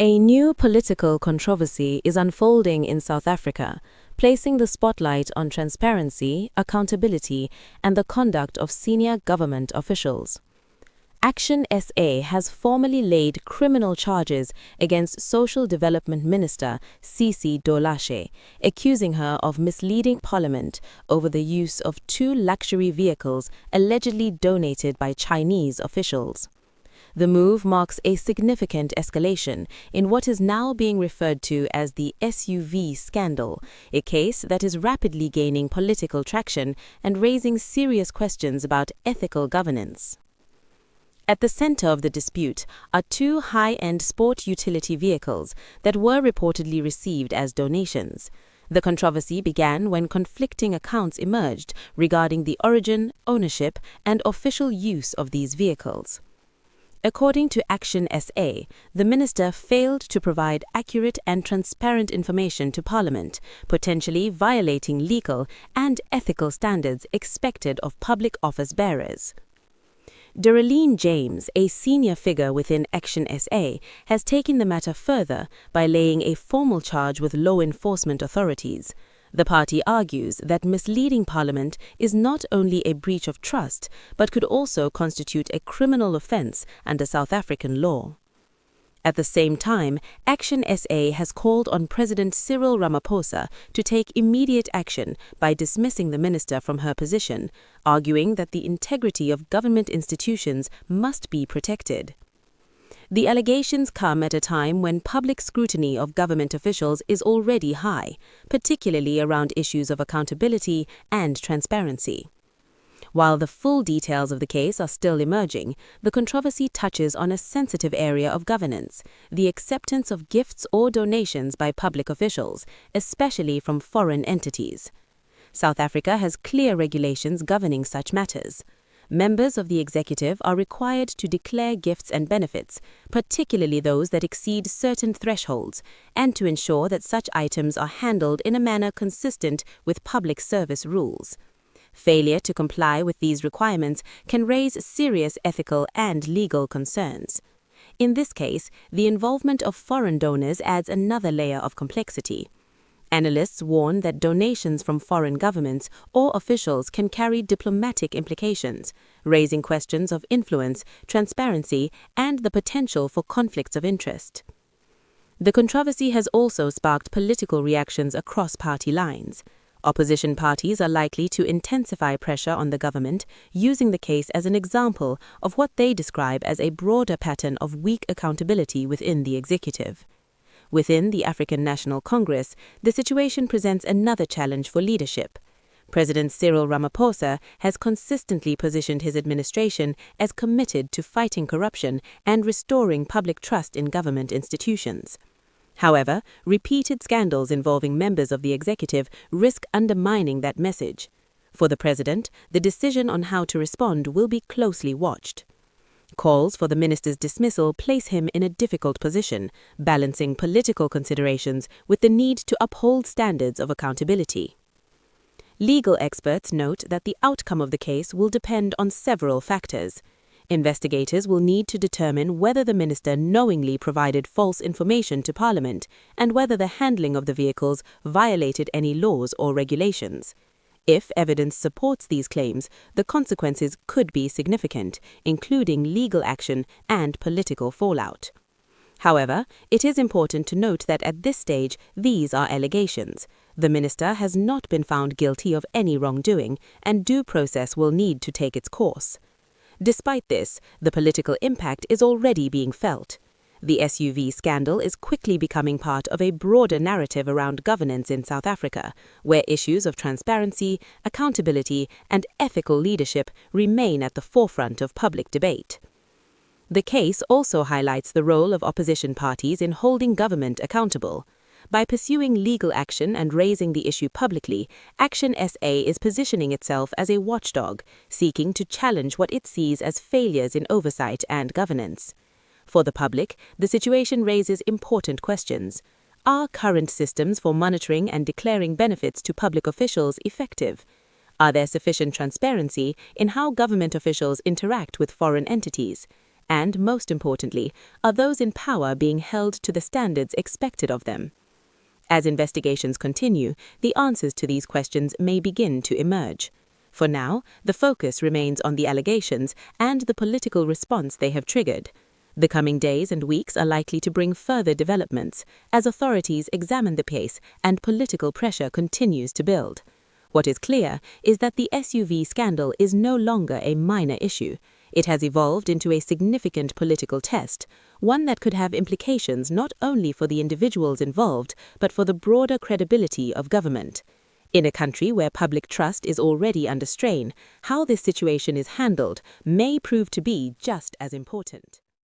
A new political controversy is unfolding in South Africa, placing the spotlight on transparency, accountability, and the conduct of senior government officials. Action SA has formally laid criminal charges against Social Development Minister Sisi Dolashe, accusing her of misleading Parliament over the use of 2 luxury vehicles allegedly donated by Chinese officials. The move marks a significant escalation in what is now being referred to as the SUV scandal, a case that is rapidly gaining political traction and raising serious questions about ethical governance. At the center of the dispute are 2 high-end sport utility vehicles that were reportedly received as donations. The controversy began when conflicting accounts emerged regarding the origin, ownership, and official use of these vehicles. According to Action SA, the minister failed to provide accurate and transparent information to Parliament, potentially violating legal and ethical standards expected of public office bearers. Darlene James, a senior figure within Action SA, has taken the matter further by laying a formal charge with law enforcement authorities. The party argues that misleading Parliament is not only a breach of trust, but could also constitute a criminal offence under South African law. At the same time, Action SA has called on President Cyril Ramaphosa to take immediate action by dismissing the minister from her position, arguing that the integrity of government institutions must be protected. The allegations come at a time when public scrutiny of government officials is already high, particularly around issues of accountability and transparency. While the full details of the case are still emerging, the controversy touches on a sensitive area of governance, the acceptance of gifts or donations by public officials, especially from foreign entities. South Africa has clear regulations governing such matters. Members of the executive are required to declare gifts and benefits, particularly those that exceed certain thresholds, and to ensure that such items are handled in a manner consistent with public service rules. Failure to comply with these requirements can raise serious ethical and legal concerns. In this case, the involvement of foreign donors adds another layer of complexity. Analysts warn that donations from foreign governments or officials can carry diplomatic implications, raising questions of influence, transparency, and the potential for conflicts of interest. The controversy has also sparked political reactions across party lines. Opposition parties are likely to intensify pressure on the government, using the case as an example of what they describe as a broader pattern of weak accountability within the executive. Within the African National Congress, the situation presents another challenge for leadership. President Cyril Ramaphosa has consistently positioned his administration as committed to fighting corruption and restoring public trust in government institutions. However, repeated scandals involving members of the executive risk undermining that message. For the president, the decision on how to respond will be closely watched. Calls for the minister's dismissal place him in a difficult position, balancing political considerations with the need to uphold standards of accountability. Legal experts note that the outcome of the case will depend on several factors. Investigators will need to determine whether the minister knowingly provided false information to Parliament and whether the handling of the vehicles violated any laws or regulations. If evidence supports these claims, the consequences could be significant, including legal action and political fallout. However, it is important to note that at this stage, these are allegations. The minister has not been found guilty of any wrongdoing, and due process will need to take its course. Despite this, the political impact is already being felt. The SUV scandal is quickly becoming part of a broader narrative around governance in South Africa, where issues of transparency, accountability, and ethical leadership remain at the forefront of public debate. The case also highlights the role of opposition parties in holding government accountable. By pursuing legal action and raising the issue publicly, Action SA is positioning itself as a watchdog, seeking to challenge what it sees as failures in oversight and governance. For the public, the situation raises important questions. Are current systems for monitoring and declaring benefits to public officials effective? Are there sufficient transparency in how government officials interact with foreign entities? And, most importantly, are those in power being held to the standards expected of them? As investigations continue, the answers to these questions may begin to emerge. For now, the focus remains on the allegations and the political response they have triggered. The coming days and weeks are likely to bring further developments as authorities examine the case and political pressure continues to build. What is clear is that the SUV scandal is no longer a minor issue. It has evolved into a significant political test, one that could have implications not only for the individuals involved, but for the broader credibility of government. In a country where public trust is already under strain, how this situation is handled may prove to be just as important.